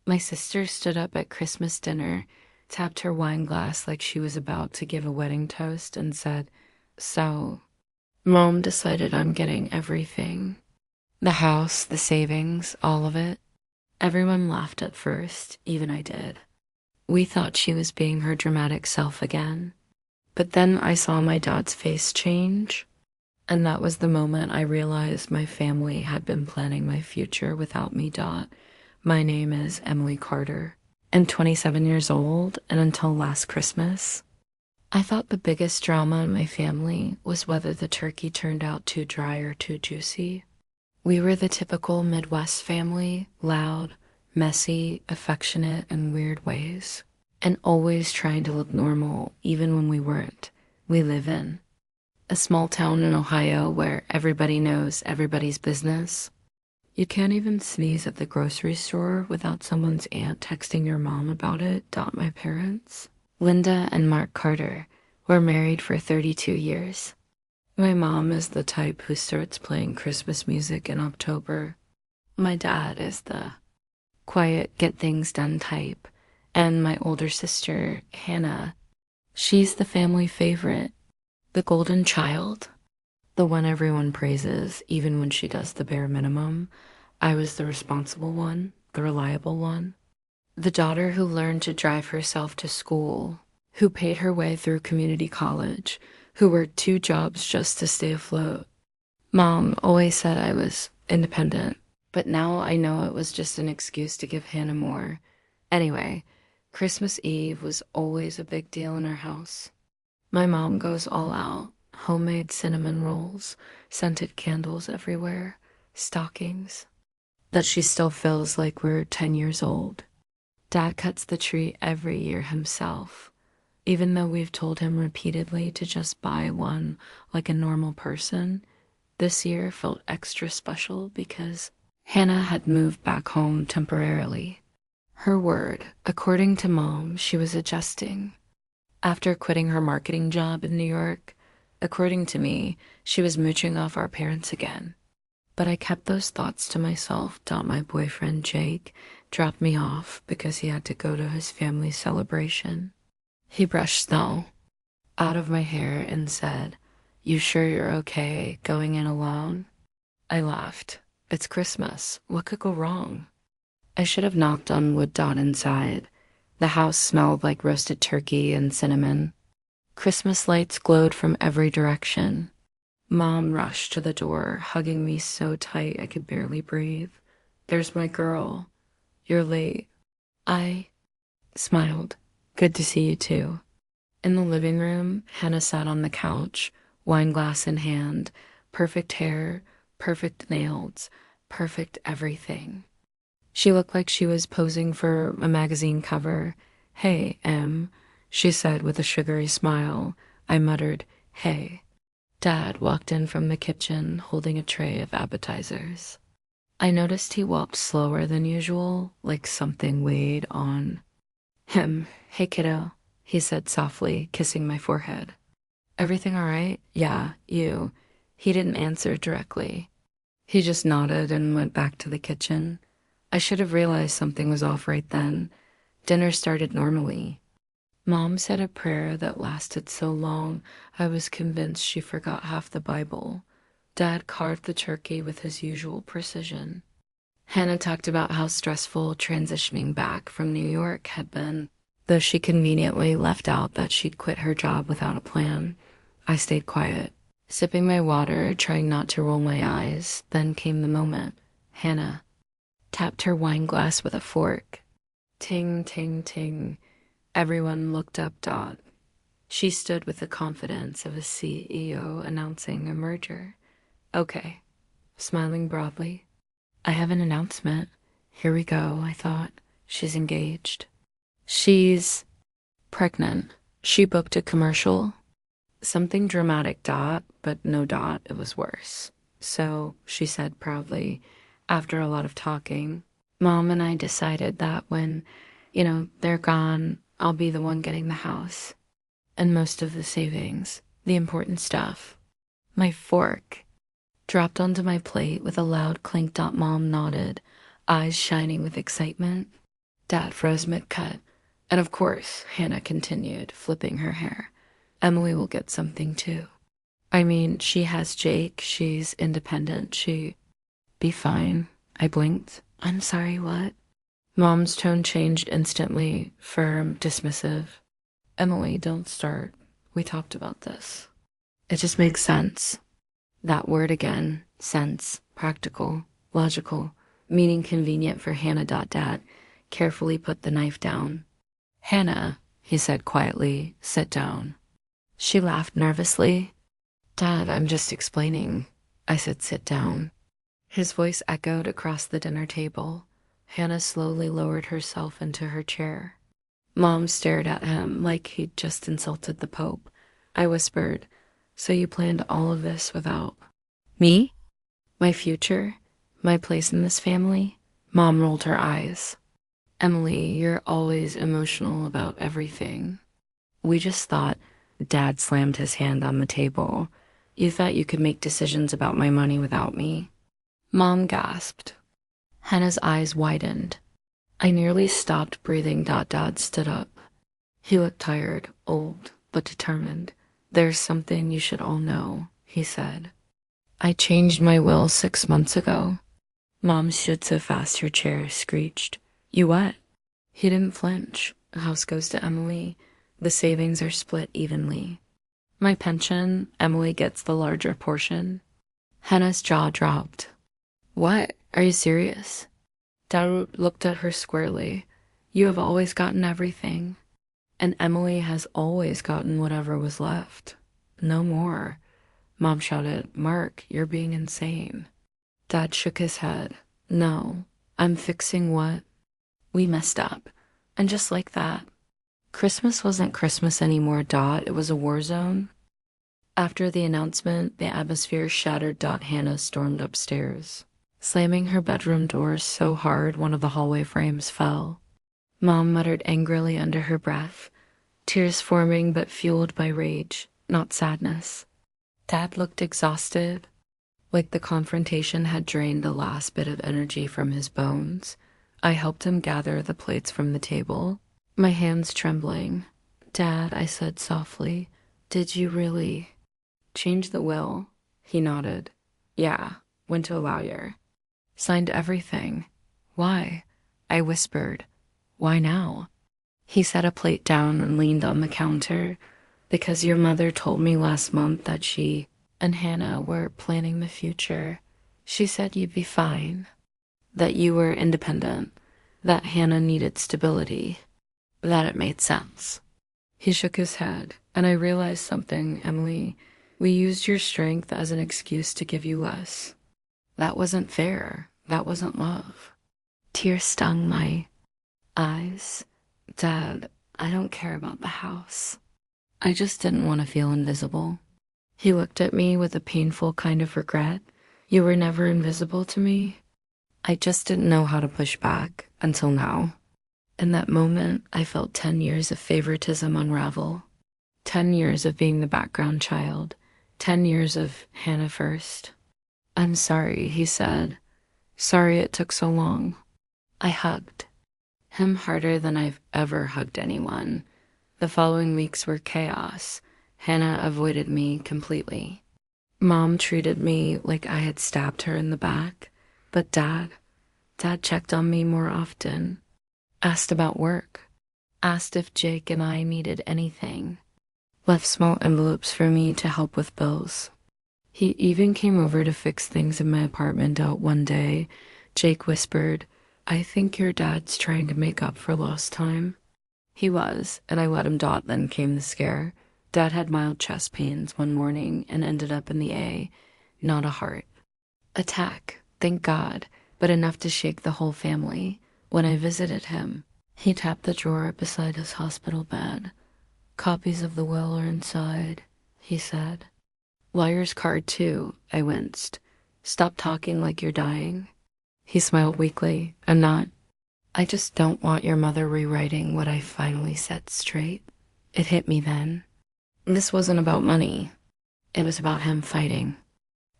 My sister stood up at Christmas dinner, tapped her wine glass like she was about to give a wedding toast, and said, "So, Mom decided I'm getting everything. The house, the savings, all of it." Everyone laughed at first, even I did. We thought she was being her dramatic self again. But then I saw my dad's face change, and that was the moment I realized my family had been planning my future without me. My name is Emily Carter, and 27 years old, and until last Christmas, I thought the biggest drama in my family was whether the turkey turned out too dry or too juicy. We were the typical Midwest family, loud, messy, affectionate in weird ways, and always trying to look normal even when we weren't. We live in a small town in Ohio where everybody knows everybody's business. You can't even sneeze at the grocery store without someone's aunt texting your mom about it. My parents, Linda and Mark Carter, were married for 32 years. My mom is the type who starts playing Christmas music in October. My dad is the quiet, get things done type. And my older sister, Hannah, she's the family favorite, the golden child, the one everyone praises, even when she does the bare minimum. I was the responsible one, the reliable one, the daughter who learned to drive herself to school, who paid her way through community college, who worked 2 jobs just to stay afloat. Mom always said I was independent, but now I know it was just an excuse to give Hannah more. Anyway, Christmas Eve was always a big deal in our house. My mom goes all out, homemade cinnamon rolls, scented candles everywhere, stockings that she still feels like we're 10 years old. Dad cuts the tree every year himself, even though we've told him repeatedly to just buy one like a normal person. This year felt extra special because Hannah had moved back home temporarily. Her word, according to Mom, she was adjusting. After quitting her marketing job in New York, according to me, she was mooching off our parents again. But I kept those thoughts to myself. My boyfriend, Jake, dropped me off because he had to go to his family's celebration. He brushed snow out of my hair and said, "You sure you're okay going in alone?" I laughed. It's Christmas. What could go wrong? I should have knocked on wood inside. The house smelled like roasted turkey and cinnamon. Christmas lights glowed from every direction. Mom rushed to the door, hugging me so tight I could barely breathe. "There's my girl. You're late." I smiled. "Good to see you too." In the living room, Hannah sat on the couch, wine glass in hand, perfect hair, perfect nails, perfect everything. She looked like she was posing for a magazine cover. "Hey, Em," she said with a sugary smile. I muttered, "Hey." Dad walked in from the kitchen holding a tray of appetizers. I noticed he walked slower than usual, like something weighed on him. "Hey, kiddo," he said softly, kissing my forehead. "Everything all right?" "Yeah, you." He didn't answer directly. He just nodded and went back to the kitchen. I should have realized something was off right then. Dinner started normally. Mom said a prayer that lasted so long I was convinced she forgot half the Bible. Dad carved the turkey with his usual precision. Hannah talked about how stressful transitioning back from New York had been, though she conveniently left out that she'd quit her job without a plan. I stayed quiet, sipping my water, trying not to roll my eyes. Then came the moment. Hannah tapped her wine glass with a fork. Ting, ting, ting. Everyone looked up. She stood with the confidence of a CEO announcing a merger. "Okay," smiling broadly. "I have an announcement." Here we go, I thought. She's engaged. She's pregnant. She booked a commercial. Something dramatic, but no. It was worse. "So," she said proudly, after a lot of talking, "Mom and I decided that when, they're gone, I'll be the one getting the house. And most of the savings, the important stuff." My fork dropped onto my plate with a loud clink. Mom nodded, eyes shining with excitement. Dad froze mid-cut. And of course, Hannah continued, flipping her hair, Emily will get something too. I mean, she has Jake, she's independent, she... Be fine. I blinked. I'm sorry, what? Mom's tone changed instantly, firm, dismissive. Emily, don't start. We talked about this. It just makes sense. That word again, sense, practical, logical, meaning convenient for Hannah. Dad carefully put the knife down. Hannah, he said quietly, sit down. She laughed nervously. Dad, I'm just explaining. I said sit down. His voice echoed across the dinner table. Hannah slowly lowered herself into her chair. Mom stared at him like he'd just insulted the Pope. I whispered, so you planned all of this without me? My future? My place in this family? Mom rolled her eyes. Emily, you're always emotional about everything. We just thought... Dad slammed his hand on the table. You thought you could make decisions about my money without me? Mom gasped. Hannah's eyes widened. I nearly stopped breathing. Dad stood up. He looked tired, old, but determined. There's something you should all know, he said. I changed my will 6 months ago. Mom stood so fast her chair screeched. You what? He didn't flinch. The house goes to Emily. The savings are split evenly. My pension, Emily gets the larger portion. Hannah's jaw dropped. What? Are you serious? Dad looked at her squarely. You have always gotten everything. And Emily has always gotten whatever was left. No more. Mom shouted, Mark, you're being insane. Dad shook his head. No, I'm fixing what? We messed up. And just like that. Christmas wasn't Christmas anymore. It was a war zone. After the announcement, the atmosphere shattered. Hannah stormed upstairs, slamming her bedroom doors so hard one of the hallway frames fell. Mom muttered angrily under her breath, tears forming but fueled by rage, not sadness. Dad looked exhausted, like the confrontation had drained the last bit of energy from his bones. I helped him gather the plates from the table, my hands trembling. Dad, I said softly, did you really change the will? He nodded. Yeah, went to a lawyer. Signed everything. Why? I whispered. Why now? He set a plate down and leaned on the counter. Because your mother told me last month that she and Hannah were planning the future. She said you'd be fine. That you were independent. That Hannah needed stability. That it made sense. He shook his head, and I realized something, Emily. We used your strength as an excuse to give you less. That wasn't fair. That wasn't love. Tears stung my eyes. Dad, I don't care about the house. I just didn't want to feel invisible. He looked at me with a painful kind of regret. You were never invisible to me. I just didn't know how to push back until now. In that moment, I felt 10 years of favoritism unravel. 10 years of being the background child. 10 years of Hannah first. I'm sorry, he said. Sorry it took so long. I hugged him harder than I've ever hugged anyone. The following weeks were chaos. Hannah avoided me completely. Mom treated me like I had stabbed her in the back. But Dad checked on me more often. Asked about work. Asked if Jake and I needed anything. Left small envelopes for me to help with bills. He even came over to fix things in my apartment out one day. Jake whispered, I think your dad's trying to make up for lost time. He was, and I let him. Then came the scare. Dad had mild chest pains one morning and ended up in the A, not a heart attack, thank God, but enough to shake the whole family. When I visited him, he tapped the drawer beside his hospital bed. Copies of the will are inside, he said. Lawyer's card too, I winced. Stop talking like you're dying. He smiled weakly. I'm not. I just don't want your mother rewriting what I finally set straight. It hit me then. This wasn't about money. It was about him fighting.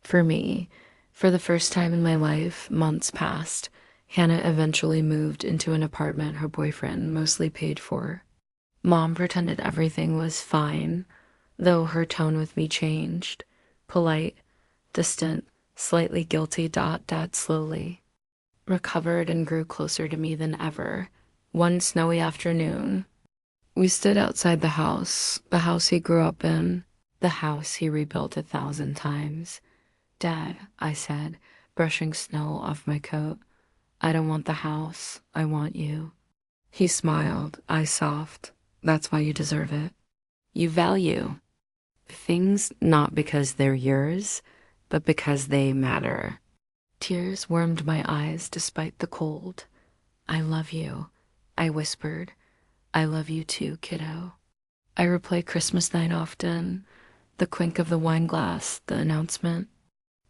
For me, for the first time in my life, months passed. Hannah eventually moved into an apartment her boyfriend mostly paid for. Mom pretended everything was fine, though her tone with me changed. Polite, distant, slightly guilty. Dad slowly recovered and grew closer to me than ever. One snowy afternoon, we stood outside the house he grew up in, the house he rebuilt 1,000 times. Dad, I said, brushing snow off my coat, I don't want the house, I want you. He smiled, eyes soft. That's why you deserve it. You value things not because they're yours, but because they matter. Tears warmed my eyes despite the cold. I love you, I whispered. I love you too, kiddo. I replay Christmas night often, the clink of the wine glass, the announcement,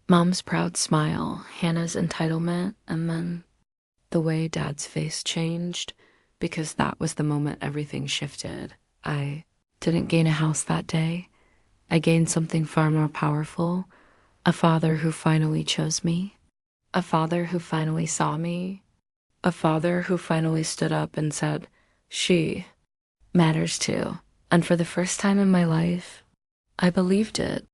Mom's proud smile, Hannah's entitlement, and then the way Dad's face changed, because that was the moment everything shifted. I didn't gain a house that day. I gained something far more powerful, a father who finally chose me, a father who finally saw me, a father who finally stood up and said, she matters too. And for the first time in my life, I believed it.